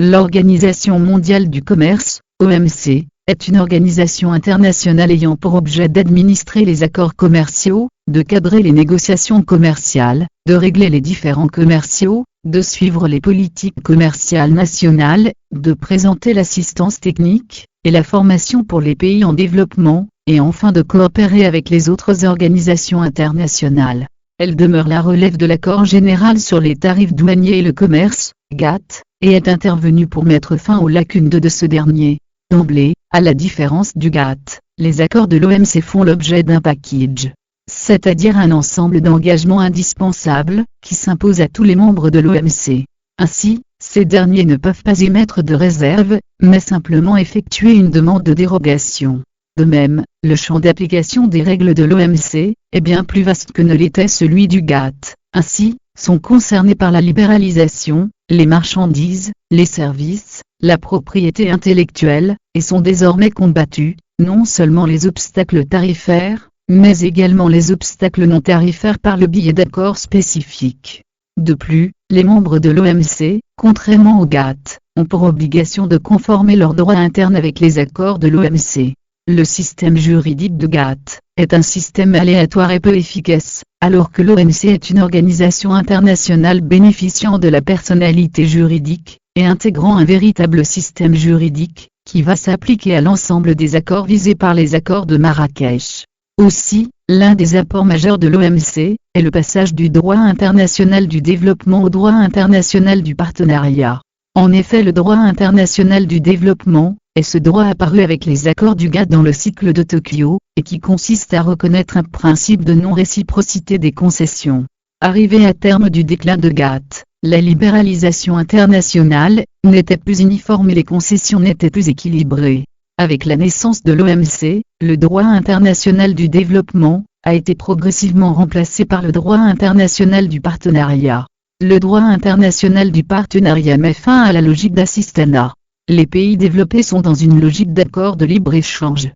L'Organisation mondiale du commerce, OMC, est une organisation internationale ayant pour objet d'administrer les accords commerciaux, de cadrer les négociations commerciales, de régler les différends commerciaux, de suivre les politiques commerciales nationales, de présenter l'assistance technique et la formation pour les pays en développement, et enfin de coopérer avec les autres organisations internationales. Elle demeure la relève de l'accord général sur les tarifs douaniers et le commerce, GATT, et est intervenue pour mettre fin aux lacunes de ce dernier. D'emblée, à la différence du GATT, les accords de l'OMC font l'objet d'un package, c'est-à-dire un ensemble d'engagements indispensables, qui s'imposent à tous les membres de l'OMC. Ainsi, ces derniers ne peuvent pas émettre de réserve, mais simplement effectuer une demande de dérogation. De même, le champ d'application des règles de l'OMC est bien plus vaste que ne l'était celui du GATT. Ainsi, sont concernés par la libéralisation, les marchandises, les services, la propriété intellectuelle, et sont désormais combattus, non seulement les obstacles tarifaires, mais également les obstacles non tarifaires par le biais d'accords spécifiques. De plus, les membres de l'OMC, contrairement au GATT, ont pour obligation de conformer leur droit interne avec les accords de l'OMC. Le système juridique de GATT est un système aléatoire et peu efficace, alors que l'OMC est une organisation internationale bénéficiant de la personnalité juridique, et intégrant un véritable système juridique, qui va s'appliquer à l'ensemble des accords visés par les accords de Marrakech. Aussi, l'un des apports majeurs de l'OMC est le passage du droit international du développement au droit international du partenariat. En effet, le droit international du développement est ce droit apparu avec les accords du GATT dans le cycle de Tokyo, et qui consiste à reconnaître un principe de non-réciprocité des concessions. Arrivé à terme du déclin de GATT, la libéralisation internationale n'était plus uniforme et les concessions n'étaient plus équilibrées. Avec la naissance de l'OMC, le droit international du développement a été progressivement remplacé par le droit international du partenariat. Le droit international du partenariat met fin à la logique d'assistanat. Les pays développés sont dans une logique d'accord de libre-échange.